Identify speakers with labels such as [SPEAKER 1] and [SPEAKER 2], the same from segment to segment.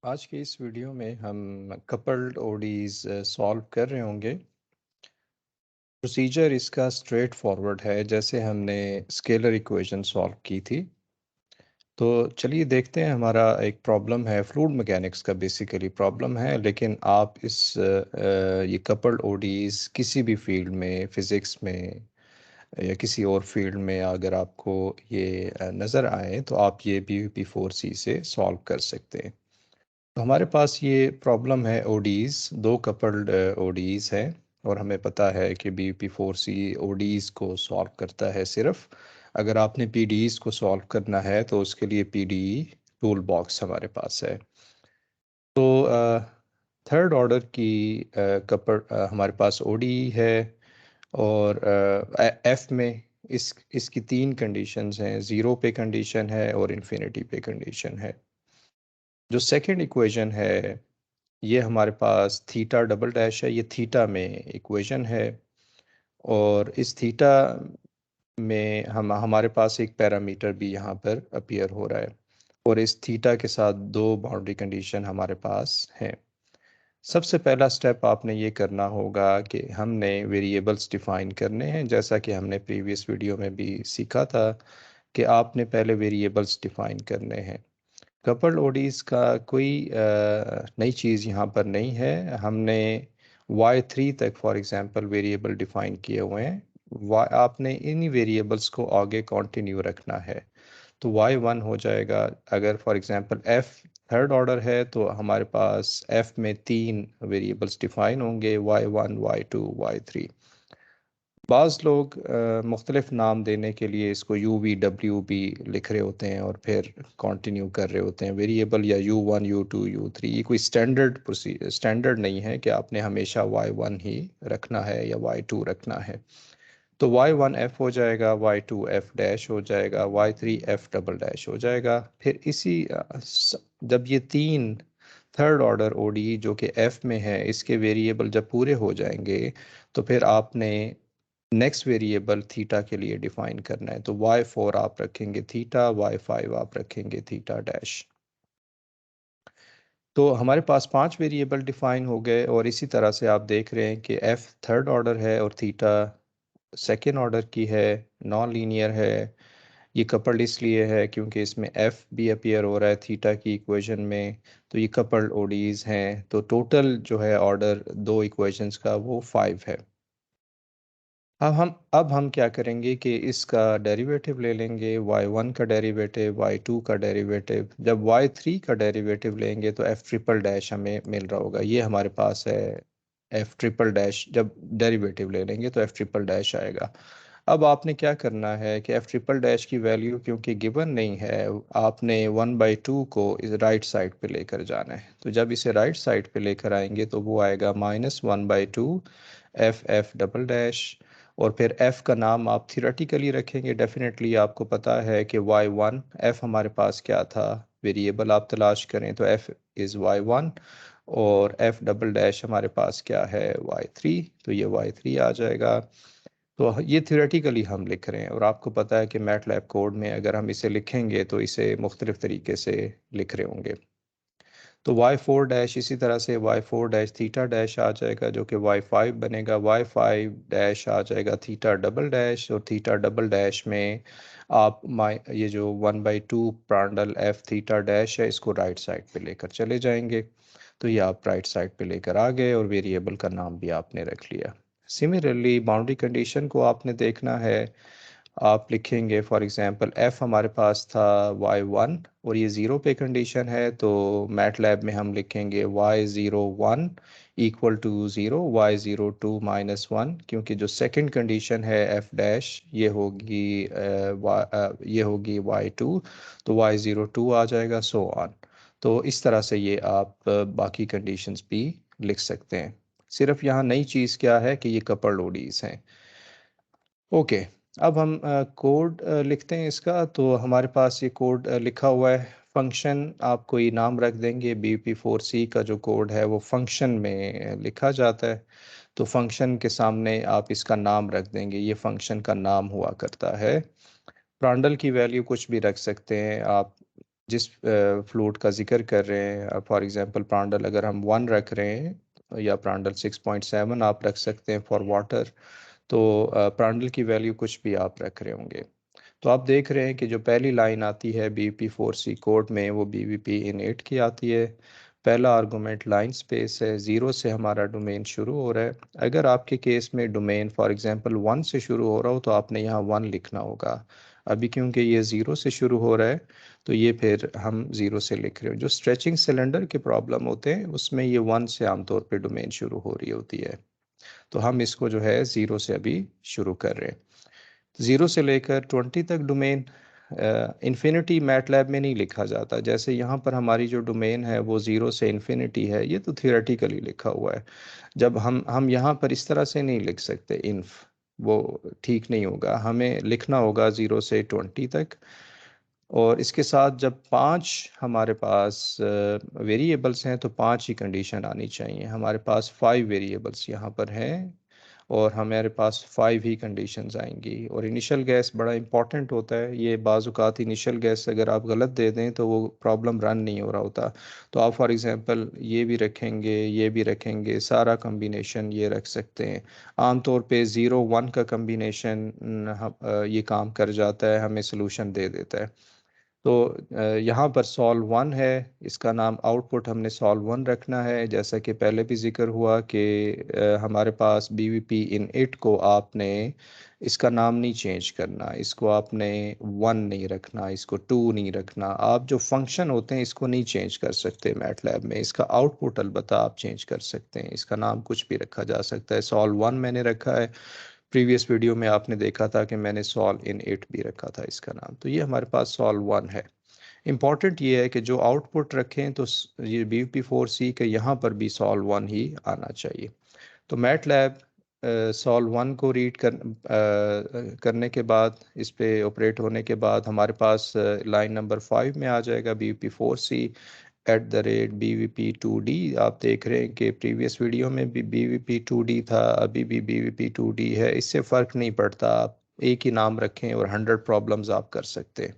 [SPEAKER 1] आज के इस वीडियो में हम कपल्ड ओडीज सॉल्व कर रहे होंगे। प्रोसीजर इसका स्ट्रेट फॉरवर्ड है, जैसे हमने स्केलर इक्वेशन सॉल्व की थी। तो चलिए देखते हैं। हमारा एक प्रॉब्लम है, फ्लूइड मैकेनिक्स का बेसिकली प्रॉब्लम है, लेकिन आप ये कपल्ड ओडीज किसी भी फील्ड में, फिज़िक्स में या किसी और फील्ड में अगर आपको ये नज़र आए तो आप ये BUP4C से सॉल्व कर सकते हैं। तो हमारे पास ये प्रॉब्लम है ओडीज़, दो कपल्ड ओडीज़ है, और हमें पता है कि BUP4C ओडीज़ को सॉल्व करता है। सिर्फ अगर आपने पीडीज़ को सॉल्व करना है तो उसके लिए पीडीई टूल बॉक्स हमारे पास है। तो थर्ड ऑर्डर की हमारे पास ओडी है, और एफ में इसकी तीन कंडीशंस हैं। ज़ीरो पे कंडीशन है और इन्फिनिटी पे कंडीशन है। जो सेकंड इक्वेशन है ये हमारे पास थीटा डबल डैश है, ये थीटा में इक्वेशन है, और इस थीटा में हमारे पास एक पैरामीटर भी यहाँ पर अपीयर हो रहा है, और इस थीटा के साथ दो बाउंड्री कंडीशन हमारे पास हैं। सबसे पहला स्टेप आपने ये करना होगा कि हमने वेरिएबल्स डिफाइन करने हैं, जैसा कि हमने प्रीवियस वीडियो में भी सीखा था कि आपने पहले वेरिएबल्स डिफाइन करने हैं। कपल्ड ओडीज का कोई नई चीज़ यहाँ पर नहीं है। हमने y3 तक फॉर एग्जांपल वेरिएबल डिफाइन किए हुए हैं। आपने इन वेरिएबल्स को आगे कंटिन्यू रखना है। तो y1 हो जाएगा। अगर for example f third order है तो हमारे पास f में तीन वेरिएबल्स डिफाइन होंगे, y1 y2 y3। बाज़ लोग मुख्तलिफ नाम देने के लिए इसको यू वी डब्ल्यू भी लिख रहे होते हैं और फिर कंटिन्यू कर रहे होते हैं वेरिएबल, या U1 U2 U3। ये कोई स्टैंडर्ड नहीं है कि आपने हमेशा y1 ही रखना है या y2 रखना है। तो y1 f हो जाएगा, y2 f डैश हो जाएगा, y3 f डबल डैश हो जाएगा। फिर जब ये तीन थर्ड ऑर्डर ओडी जो कि f में है, इसके वेरिएबल जब पूरे हो जाएंगे तो फिर आपने नेक्स्ट वेरिएबल थीटा के लिए डिफाइन करना है। तो y4 आप रखेंगे थीटा, y5 आप रखेंगे थीटा डैश। तो हमारे पास पांच वेरिएबल डिफाइन हो गए, और इसी तरह से आप देख रहे हैं कि f थर्ड ऑर्डर है और थीटा सेकेंड ऑर्डर की है, नॉन लीनियर है। ये कपल्ड इसलिए है क्योंकि इसमें f भी अपीयर हो रहा है थीटा की इक्वेशन में। तो ये कपल्ड ओडीज हैं। तो टोटल जो है ऑर्डर दो इक्वेशंस का वो 5 है। अब हम क्या करेंगे कि इसका डेरिवेटिव ले लेंगे, y1 का डेरिवेटिव, y2 का डेरिवेटिव। जब y3 का डेरिवेटिव लेंगे तो f ट्रिपल डैश हमें मिल रहा होगा। ये हमारे पास है f ट्रिपल डैश। जब डेरिवेटिव ले लेंगे तो f ट्रिपल डैश आएगा। अब आपने क्या करना है कि f ट्रिपल डैश की वैल्यू क्योंकि गिवन नहीं है, आपने 1/2 को इस राइट साइड पे लेकर जाना है। तो जब इसे राइट साइड पे लेकर आएंगे तो वो आएगा -1/2 f डबल डैश। और फिर f का नाम आप थियोरेटिकली रखेंगे। डेफिनेटली आपको पता है कि y1 f हमारे पास क्या था, वेरिएबल आप तलाश करें तो f इज़ y1, और f डबल डैश हमारे पास क्या है, y3। तो ये y3 आ जाएगा। तो ये थियोरेटिकली हम लिख रहे हैं, और आपको पता है कि मैटलैब कोड में अगर हम इसे लिखेंगे तो इसे मुख्तलिफ तरीके से लिख रहे होंगे। तो y4 डैश इसी तरह से y4 डैश थीटा डैश आ जाएगा, जो कि y5 बनेगा। y5 डैश आ जाएगा थीटा डबल डैश, और थीटा डबल डैश में आप ये जो 1/2 प्रांडल f थीटा डैश है, इसको राइट साइड पे लेकर चले जाएंगे। तो ये आप राइट साइड पे लेकर आ गए, और वेरिएबल का नाम भी आपने रख लिया। सिमिलरली बाउंड्री कंडीशन को आपने देखना है। आप लिखेंगे फॉर एग्जांपल f हमारे पास था y1, और ये ज़ीरो पे कंडीशन है, तो मैटलैब में हम लिखेंगे y01 equal to zero, y02 -1, क्योंकि जो सेकंड कंडीशन है f डैश ये होगी y2, तो y02 आ जाएगा, सो ऑन। तो इस तरह से ये आप बाकी कंडीशंस भी लिख सकते हैं। सिर्फ यहाँ नई चीज़ क्या है कि ये कपल्ड ओडीज हैं। ओके, अब हम कोड लिखते हैं इसका। तो हमारे पास ये कोड लिखा हुआ है। फंक्शन आप कोई नाम रख देंगे। BUP4C का जो कोड है वो फंक्शन में लिखा जाता है। तो फंक्शन के सामने आप इसका नाम रख देंगे। ये फंक्शन का नाम हुआ करता है। प्रांडल की वैल्यू कुछ भी रख सकते हैं आप, जिस फ्लूट का जिक्र कर रहे हैं, फॉर एग्जांपल प्रांडल अगर हम 1 रख रहे हैं या प्रांडल 6.7 आप रख सकते हैं फॉर वाटर, तो प्रांडल की वैल्यू कुछ भी आप रख रहे होंगे। तो आप देख रहे हैं कि जो पहली लाइन आती है BVP4C कोड में, वो BVP इन 8 की आती है। पहला आर्गुमेंट लाइन स्पेस है, 0 से हमारा डोमेन शुरू हो रहा है। अगर आपके केस में डोमेन फॉर एग्जांपल 1 से शुरू हो रहा हो तो आपने यहाँ 1 लिखना होगा। अभी क्योंकि ये 0 से शुरू हो रहा है तो ये फिर हम 0 से लिख रहे हो। जो स्ट्रेचिंग सिलेंडर के प्रॉब्लम होते हैं उसमें ये 1 से आमतौर पर डोमेन शुरू हो रही होती है। तो हम इसको जो है 0 से अभी शुरू कर रहे हैं। 0 से लेकर 20 तक डोमेन इन्फिनिटी मैटलैब में नहीं लिखा जाता। जैसे यहाँ पर हमारी जो डोमेन है वो 0 से इन्फिनिटी है, ये तो थियोरेटिकली लिखा हुआ है। जब हम यहाँ पर इस तरह से नहीं लिख सकते इन्फ, वो ठीक नहीं होगा। हमें लिखना होगा 0 से 20 तक। और इसके साथ जब 5 हमारे पास वेरिएबल्स हैं तो 5 ही कंडीशन आनी चाहिए। हमारे पास 5 वेरिएबल्स यहाँ पर हैं और हमारे पास 5 ही कंडीशंस आएंगी। और इनिशियल गैस बड़ा इंपॉर्टेंट होता है। ये बाज़ औक़ात इनिशियल गैस अगर आप गलत दे दें तो वो प्रॉब्लम रन नहीं हो रहा होता। तो आप फॉर एग्जांपल ये भी रखेंगे, ये भी रखेंगे, सारा कम्बिनेशन ये रख सकते हैं। आमतौर पे 0 1 का कम्बिनेशन ये काम कर जाता है, हमें सोल्यूशन दे देता है। तो यहाँ पर सॉल्व 1 है, इसका नाम आउटपुट हमने सॉल्व 1 रखना है। जैसा कि पहले भी जिक्र हुआ कि हमारे पास BVP इन 8 को आपने इसका नाम नहीं चेंज करना, इसको आपने 1 नहीं रखना, इसको 2 नहीं रखना। आप जो फंक्शन होते हैं इसको नहीं चेंज कर सकते मैटलैब में। इसका आउटपुट अलबत्ता आप चेंज कर सकते हैं, इसका नाम कुछ भी रखा जा सकता है। सॉल्व 1 मैंने रखा है। प्रीवियस वीडियो में आपने देखा था कि मैंने सॉल्व इन 8 भी रखा था इसका नाम। तो ये हमारे पास सॉल्व 1 है। इम्पॉर्टेंट ये है कि जो आउटपुट रखें तो ये BVP4C के यहाँ पर भी सॉल्व 1 ही आना चाहिए। तो मैटलैब सॉल्व 1 को रीड करने के बाद, इस पे ऑपरेट होने के बाद हमारे पास लाइन नंबर 5 में आ जाएगा BVP4C @BVP2D। आप देख रहे हैं कि प्रीवियस वीडियो में भी BVP2D था, अभी भी BVP2D है। इससे फ़र्क नहीं पड़ता, आप एक ही नाम रखें और 100 प्रॉब्लम्स आप कर सकते हैं।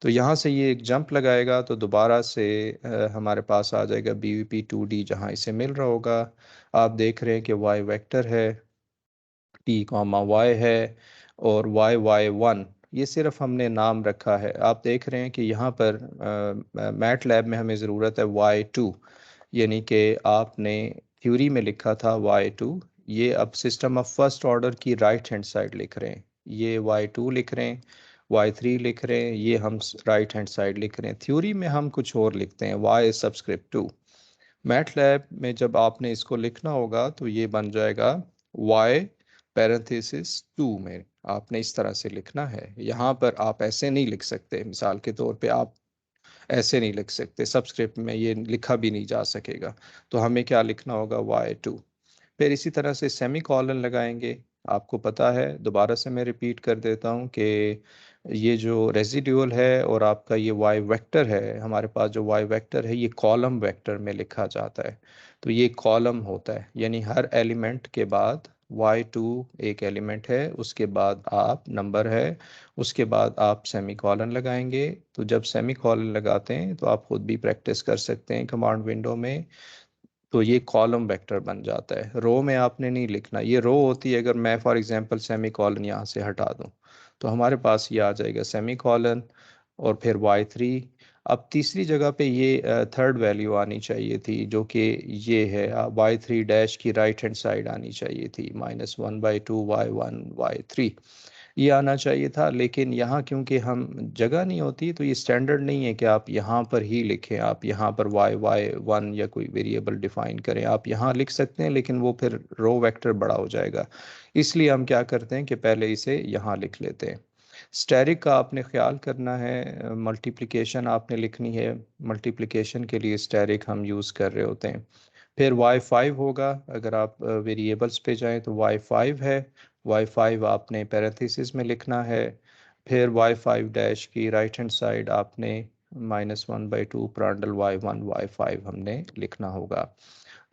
[SPEAKER 1] तो यहाँ से ये एक जंप लगाएगा तो दोबारा से हमारे पास आ जाएगा BVP2D जहाँ इसे मिल रहा होगा। आप देख रहे हैं कि y वेक्टर है, t, y है और y1। ये सिर्फ हमने नाम रखा है। आप देख रहे हैं कि यहाँ पर मैटलैब में हमें ज़रूरत है y2, यानी कि आपने थ्योरी में लिखा था y2, ये अब सिस्टम ऑफ फर्स्ट ऑर्डर की राइट हैंड साइड लिख रहे हैं। ये y2 लिख रहे हैं, y3 लिख रहे हैं, ये हम राइट हैंड साइड लिख रहे हैं। थ्योरी में हम कुछ और लिखते हैं, y सबस्क्रिप्ट 2। मैटलैब में जब आपने इसको लिखना होगा तो ये बन जाएगा y पैरेंथेसिस 2 में। आपने इस तरह से लिखना है। यहाँ पर आप ऐसे नहीं लिख सकते, मिसाल के तौर पे आप ऐसे नहीं लिख सकते, सबस्क्रिप्ट में ये लिखा भी नहीं जा सकेगा। तो हमें क्या लिखना होगा, y2। फिर इसी तरह से सेमी कॉलन लगाएंगे। आपको पता है, दोबारा से मैं रिपीट कर देता हूँ कि ये जो रेजिड्यूल है और आपका ये वाई वेक्टर है, हमारे पास जो वाई वेक्टर है ये कॉलम वेक्टर में लिखा जाता है। तो ये कॉलम होता है, यानी हर एलिमेंट के बाद y2 एक एलिमेंट है, उसके बाद आप नंबर है, उसके बाद आप सेमी कॉलन लगाएंगे। तो जब सेमी कॉलन लगाते हैं तो आप खुद भी प्रैक्टिस कर सकते हैं कमांड विंडो में। तो ये कॉलम वेक्टर बन जाता है, रो में आपने नहीं लिखना। ये रो होती है, अगर मैं फॉर एग्जांपल सेमी कॉलन यहाँ से हटा दूँ तो हमारे पास ये आ जाएगा सेमी कॉलन और फिर y3। अब तीसरी जगह पे ये थर्ड वैल्यू आनी चाहिए थी जो कि ये है, y3 डैश की राइट हैंड साइड आनी चाहिए थी, -1/2 y1 y3 ये आना चाहिए था। लेकिन यहाँ क्योंकि हम जगह नहीं होती तो ये स्टैंडर्ड नहीं है कि आप यहाँ पर ही लिखें, आप यहाँ पर y1 या कोई वेरिएबल डिफाइन करें। आप यहाँ लिख सकते हैं लेकिन वो फिर रो वेक्टर बड़ा हो जाएगा। इसलिए हम क्या करते हैं कि पहले इसे यहाँ लिख लेते हैं। स्टैरिक का आपने ख्याल करना है, मल्टीप्लिकेशन आपने लिखनी है। मल्टीप्लिकेशन के लिए स्टैरिक हम यूज़ कर रहे होते हैं। फिर y5 होगा, अगर आप वेरिएबल्स पे जाएं तो y5 है। y5 आपने पैरेंथेसिस में लिखना है। फिर y5 डैश की राइट हैंड साइड आपने -1/2 प्रांडल y1 y5 हमने लिखना होगा।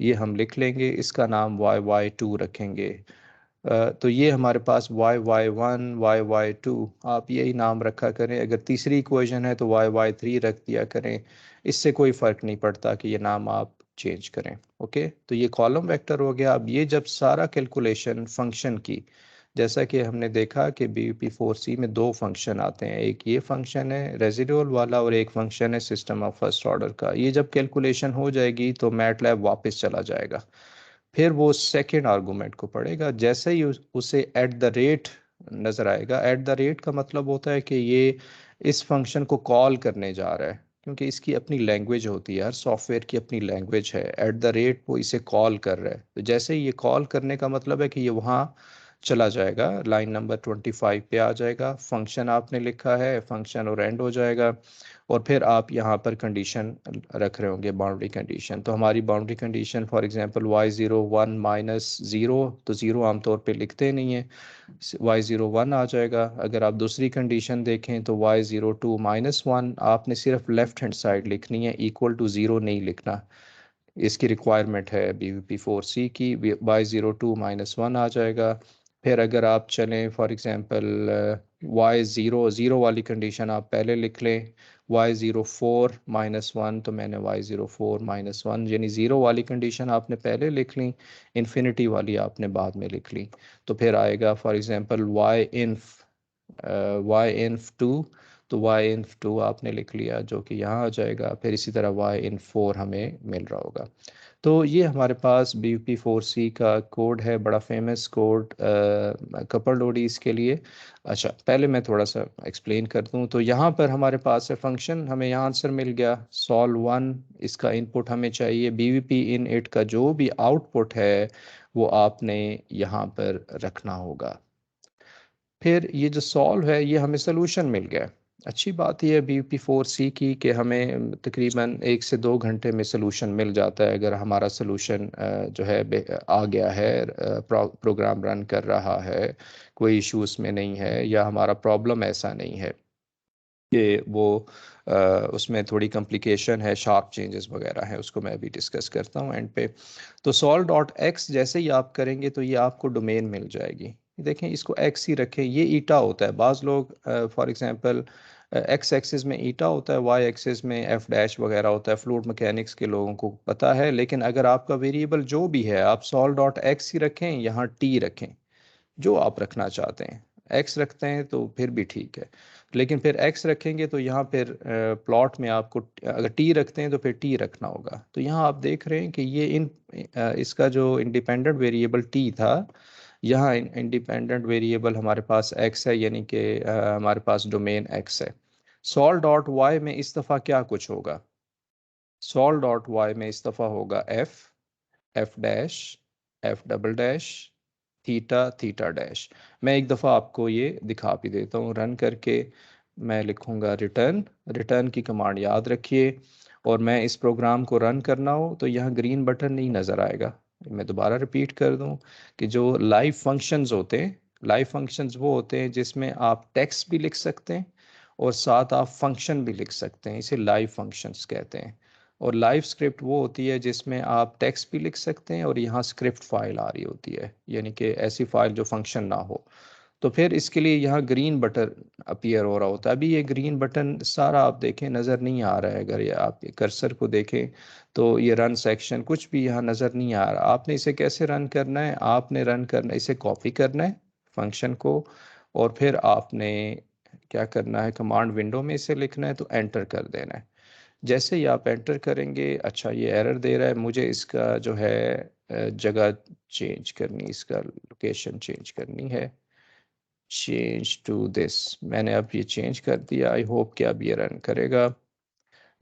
[SPEAKER 1] ये हम लिख लेंगे, इसका नाम y2 रखेंगे। तो ये हमारे पास y1 y2 आप यही नाम रखा करें। अगर तीसरी इक्वेशन है तो y3 रख दिया करें। इससे कोई फ़र्क नहीं पड़ता कि ये नाम आप चेंज करें। ओके, तो ये कॉलम वेक्टर हो गया। अब ये जब सारा कैलकुलेशन फंक्शन की, जैसा कि हमने देखा कि BUP4C में दो फंक्शन आते हैं, एक ये फंक्शन है रेजिडुअल वाला और एक फंक्शन है सिस्टम ऑफ फर्स्ट ऑर्डर का। ये जब कैलकुलेशन हो जाएगी तो मैटलैब वापस चला जाएगा, फिर वो सेकेंड आर्गूमेंट को पढ़ेगा। जैसे ही उसे एट द रेट नज़र आएगा, एट द रेट का मतलब होता है कि ये इस फंक्शन को कॉल करने जा रहा है, क्योंकि इसकी अपनी लैंग्वेज होती है, हर सॉफ्टवेयर की अपनी लैंग्वेज है। एट द रेट वो इसे कॉल कर रहा है, तो जैसे ही ये कॉल करने का मतलब है कि ये वहाँ चला जाएगा, लाइन नंबर 25 पे आ जाएगा। फंक्शन आपने लिखा है, फंक्शन और एंड हो जाएगा। और फिर आप यहाँ पर कंडीशन रख रहे होंगे, बाउंड्री कंडीशन। तो हमारी boundary condition for example y01 -0, तो ज़ीरो आमतौर पे लिखते नहीं है, y01 आ जाएगा। अगर आप दूसरी कंडीशन देखें तो y02 -1, आपने सिर्फ लेफ्ट हैंड साइड लिखनी है, इक्वल टू ज़ीरो नहीं लिखना। इसकी रिक्वायरमेंट है BUP4C की। y02 -1 आ जाएगा। फिर अगर आप चलें फॉर एग्जांपल y00 वाली कंडीशन आप पहले लिख लें, y04 -1, तो मैंने y04 -1 यानी ज़ीरो वाली कंडीशन आपने पहले लिख ली, इन्फिनिटी वाली आपने बाद में लिख ली। तो फिर आएगा फॉर एग्जांपल y inf2, तो y inf2 आपने लिख लिया, जो कि यहाँ आ जाएगा। फिर इसी तरह y in4 हमें मिल रहा होगा। तो ये हमारे पास BUP4C का कोड है, बड़ा फेमस कोड कपल ओडीज के लिए। अच्छा, पहले मैं थोड़ा सा एक्सप्लेन कर दूं। तो यहाँ पर हमारे पास है फंक्शन, हमें यहाँ आंसर मिल गया sol1। इसका इनपुट हमें चाहिए, BUP in8 का जो भी आउटपुट है वो आपने यहाँ पर रखना होगा। फिर ये जो सॉल्व है, ये हमें सोल्यूशन मिल गया। अच्छी बात यह है BUP4C की कि हमें तकरीबन 1 से 2 घंटे में सोल्यूशन मिल जाता है। अगर हमारा सोल्यूशन जो है आ गया है, प्रोग्राम रन कर रहा है, कोई इश्यूज में नहीं है, या हमारा प्रॉब्लम ऐसा नहीं है कि वो उसमें थोड़ी कॉम्प्लिकेशन है, शार्प चेंजेस वगैरह हैं, उसको मैं अभी डिस्कस करता हूँ एंड पे। तो sol.x जैसे ही आप करेंगे तो ये आपको डोमेन मिल जाएगी। देखें, इसको x ही रखें, ये ईटा होता है। बाज़ लोग फॉर एग्जांपल एक्स एक्सिस में ईटा होता है, वाई एक्सिस में एफ डैश वगैरह होता है, फ्लूइड मैकेनिक्स के लोगों को पता है। लेकिन अगर आपका वेरिएबल जो भी है, आप sol.x ही रखें, यहाँ t रखें, जो आप रखना चाहते हैं। एक्स रखते हैं तो फिर भी ठीक है, लेकिन फिर एक्स रखेंगे तो यहाँ फिर प्लॉट में आपको अगर टी रखते हैं तो फिर टी रखना होगा। तो यहाँ आप देख रहे हैं कि ये इसका जो इंडिपेंडेंट वेरिएबल टी था, यहाँ इंडिपेंडेंट वेरिएबल हमारे पास एक्स है, यानी कि हमारे पास डोमेन एक्स है। sol.y में इस दफ़ा क्या कुछ होगा? sol.y में इस दफ़ा होगा F dash, F double dash, theta, theta dash. मैं एक दफ़ा आपको ये दिखा भी देता हूँ रन करके। मैं लिखूँगा रिटर्न, रिटर्न की कमांड याद रखिए। और मैं इस प्रोग्राम को रन करना हो तो यहाँ ग्रीन बटन नहीं नज़र आएगा। मैं दोबारा रिपीट कर दूँ कि जो लाइव फंक्शंस होते हैं, लाइव फंक्शंस वो होते हैं जिसमें आप टेक्स्ट भी लिख सकते हैं और साथ आप फंक्शन भी लिख सकते हैं, इसे लाइव फंक्शंस कहते हैं। और लाइव स्क्रिप्ट वो होती है जिसमें आप टेक्स्ट भी लिख सकते हैं और यहाँ स्क्रिप्ट फाइल आ रही होती है, यानी कि ऐसी फाइल जो फंक्शन ना हो। तो फिर इसके लिए यहाँ ग्रीन बटन अपीयर हो रहा होता है। अभी ये ग्रीन बटन सारा आप देखें नज़र नहीं आ रहा है। अगर ये आप कर्सर को देखें तो ये रन सेक्शन कुछ भी यहाँ नज़र नहीं आ रहा। आपने इसे कैसे रन करना है? आपने रन करना, इसे कॉपी करना है फंक्शन को, और फिर आपने क्या करना है, कमांड विंडो में इसे लिखना है, तो एंटर कर देना है। जैसे ही आप एंटर करेंगे, अच्छा ये एरर दे रहा है, मुझे इसका जो है जगह चेंज करनी, इसका लोकेशन चेंज करनी है। चेंज टू दिस, मैंने अब ये चेंज कर दिया। आई होप कि अब ये रन करेगा।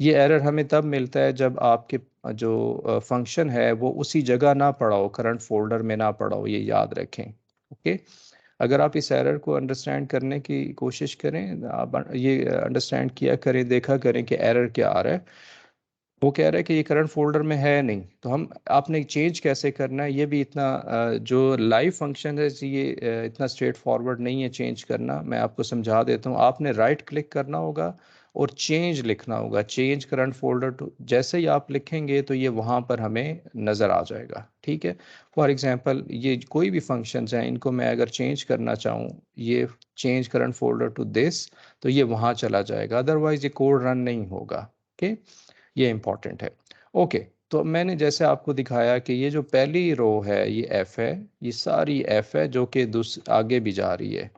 [SPEAKER 1] ये एरर हमें तब मिलता है जब आपके जो फंक्शन है वो उसी जगह ना पड़ा हो, करंट फोल्डर में ना पड़ा हो, ये याद रखें। ओके, अगर आप इस एरर को अंडरस्टैंड करने की कोशिश करें, आप ये अंडरस्टैंड किया करें, देखा करें कि एरर क्या आ रहा है। वो कह रहा है कि ये करंट फोल्डर में है नहीं, तो हम आपने चेंज कैसे करना है, ये भी इतना जो लाइव फंक्शन है ये इतना स्ट्रेट फॉरवर्ड नहीं है चेंज करना। मैं आपको समझा देता हूँ। आपने राइट क्लिक करना होगा और चेंज लिखना होगा, चेंज करंट फोल्डर टू। जैसे ही आप लिखेंगे तो ये वहाँ पर हमें नज़र आ जाएगा, ठीक है। फॉर एग्जांपल ये कोई भी फंक्शंस हैं, इनको मैं अगर चेंज करना चाहूँ, ये change current folder to this, तो ये वहाँ चला जाएगा, अदरवाइज ये कोड रन नहीं होगा। ओके, ये इंपॉर्टेंट है। ओके, तो मैंने जैसे आपको दिखाया कि ये जो पहली रो है ये एफ है, ये सारी एफ है जो कि आगे भी जा रही है,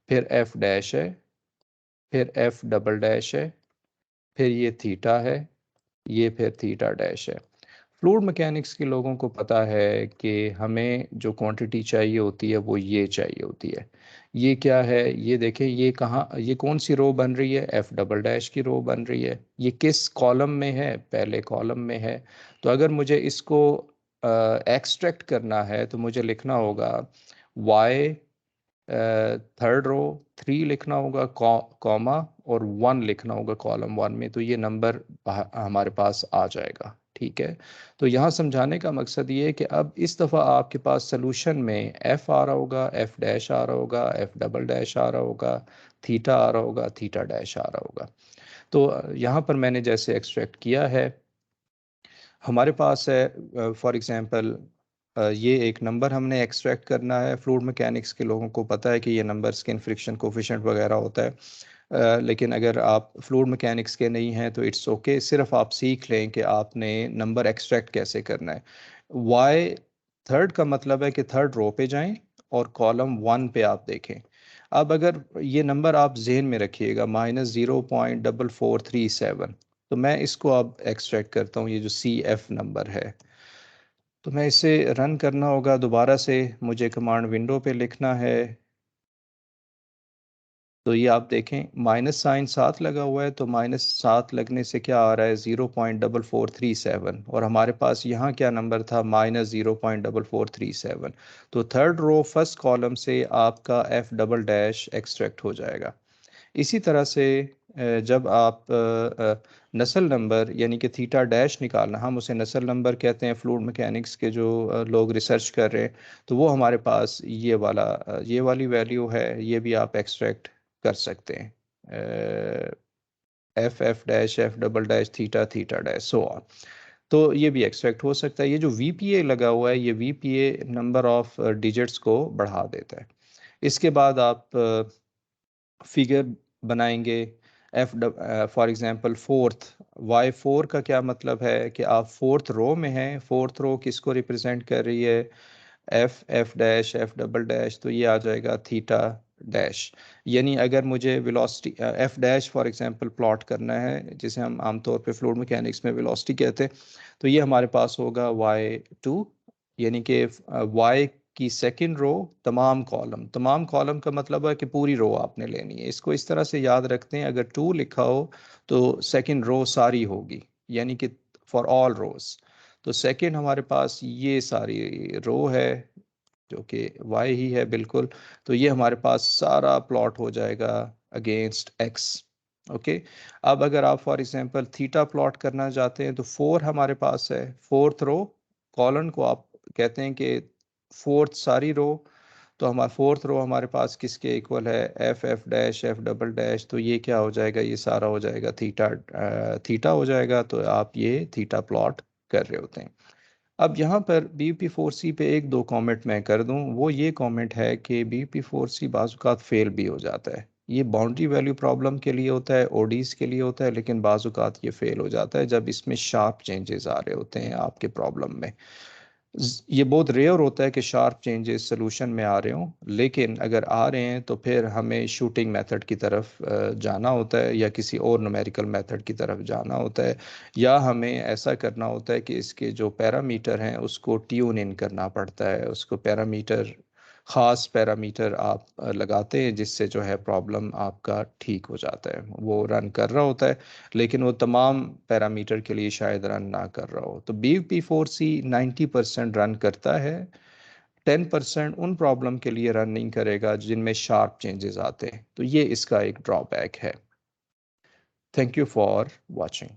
[SPEAKER 1] फिर एफ डैश है, फिर एफ डबल डैश है, फिर ये थीटा है, ये फिर थीटा डैश है। फ्लूइड मैकेनिक्स के लोगों को पता है कि हमें जो क्वांटिटी चाहिए होती है वो ये चाहिए होती है। ये क्या है, ये देखें, ये कहाँ, ये कौन सी रो बन रही है, एफ डबल डैश की रो बन रही है। ये किस कॉलम में है, पहले कॉलम में है। तो अगर मुझे इसको एक्सट्रैक्ट करना है तो मुझे लिखना होगा वाई थर्ड रो 3 लिखना होगा, कॉमा, और 1 लिखना होगा कॉलम 1 में, तो ये नंबर हमारे पास आ जाएगा, ठीक है। तो यहाँ समझाने का मकसद ये है कि अब इस दफ़ा आपके पास सलूशन में एफ आ रहा होगा, एफ डैश आ रहा होगा, एफ डबल डैश आ रहा होगा, थीटा आ रहा होगा, थीटा डैश आ रहा होगा। तो यहाँ पर मैंने जैसे एक्सट्रैक्ट किया है, हमारे पास है फॉर एग्जांपल ये एक नंबर हमने एक्सट्रैक्ट करना है। फ्लूइड मैकेनिक्स के लोगों को पता है कि ये नंबर स्किन फ्रिक्शन कोफिशिएंट वगैरह होता है। लेकिन अगर आप फ्लूइड मैकेनिक्स के नहीं हैं तो इट्स ओके, सिर्फ आप सीख लें कि आपने नंबर एक्सट्रैक्ट कैसे करना है। वाई थर्ड का मतलब है कि थर्ड रो पे जाएं और कॉलम 1 पे आप देखें। अब अगर ये नंबर आप जहन में रखिएगा, -0.4437, तो मैं इसको अब एक्सट्रैक्ट करता हूँ, ये जो सी एफ नंबर है। तो मैं इसे रन करना होगा दोबारा से, मुझे कमांड विंडो पे लिखना है। तो ये आप देखें माइनस साइन 7 लगा हुआ है, तो -7 लगने से क्या आ रहा है, 0.4437, और हमारे पास यहाँ क्या नंबर था, -0.4437। तो थर्ड रो फर्स्ट कॉलम से आपका एफ डबल डैश एक्सट्रैक्ट हो जाएगा। इसी तरह से जब आप नस्ल नंबर यानी कि थीटा डैश निकालना, हम उसे नस्ल नंबर कहते हैं, फ्लूइड मैकेनिक्स के जो लोग रिसर्च कर रहे हैं, तो वो हमारे पास ये वाला ये वाली वैल्यू है, ये भी आप एक्सट्रैक्ट कर सकते हैं, F F dash, F double dash, theta theta dash, so on. तो ये भी एक्सट्रैक्ट हो सकता है। ये जो वीपीए लगा हुआ है, ये वीपीए नंबर ऑफ डिजिट्स को बढ़ा देता है। इसके बाद आप फिगर बनाएंगे, F for example fourth, Y four का क्या मतलब है कि आप फोर्थ रो में हैं। फोर्थ रो किसको रिप्रेजेंट कर रही है, F F dash, F double dash, तो ये आ जाएगा थीटा डैश। यानी अगर मुझे velocity F dash for example plot करना है, जिसे हम आमतौर पे फ्लूइड मैकेनिक्स में वेलोसिटी कहते हैं, तो ये हमारे पास होगा वाई टू, यानी कि वाई की सेकंड रो, तमाम कॉलम, तमाम कॉलम का मतलब है कि पूरी रो आपने लेनी है। इसको इस तरह से याद रखते हैं, अगर 2 लिखा हो तो सेकंड रो सारी होगी, यानी कि फॉर ऑल रोज। तो सेकंड हमारे पास ये सारी रो है जो कि वाई ही है बिल्कुल। तो ये हमारे पास सारा प्लॉट हो जाएगा अगेंस्ट एक्स। ओके, अब अगर आप फॉर एग्जांपल थीटा प्लॉट करना चाहते हैं तो 4 हमारे पास है, फोर्थ रो, कॉलन को आप कहते हैं कि फोर्थ सारी रो। तो हमारा फोर्थ रो हमारे पास किसके इक्वल है, F F dash, F double dash, तो ये क्या हो जाएगा, ये सारा हो जाएगा थीटा, थीटा हो जाएगा। तो आप ये थीटा प्लॉट कर रहे होते हैं। अब यहाँ पर बी पी फोर सी पे एक दो कमेंट मैं कर दूं। वो ये कमेंट है कि बी पी फोर सी बाज़ात फेल भी हो जाता है। ये बाउंड्री वैल्यू प्रॉब्लम के लिए होता है, ओडीज के लिए होता है, लेकिन बाज़ात ये फेल हो जाता है जब इसमें शार्प चेंजेस आ रहे होते हैं आपके प्रॉब्लम में। ये बहुत रेयर होता है कि शार्प चेंजेस सोल्यूशन में आ रहे हों, लेकिन अगर आ रहे हैं तो फिर हमें शूटिंग मेथड की तरफ जाना होता है, या किसी और न्यूमेरिकल मेथड की तरफ जाना होता है, या हमें ऐसा करना होता है कि इसके जो पैरामीटर हैं उसको ट्यून इन करना पड़ता है। उसको पैरामीटर, ख़ास पैरामीटर आप लगाते हैं, जिससे जो है प्रॉब्लम आपका ठीक हो जाता है। वो रन कर रहा होता है, लेकिन वो तमाम पैरामीटर के लिए शायद रन ना कर रहा हो। तो बी पी फोर सी 90% रन करता है, 10% उन प्रॉब्लम के लिए रन नहीं करेगा जिनमें शार्प चेंजेस आते हैं। तो ये इसका एक ड्रॉबैक है। Thank you for watching.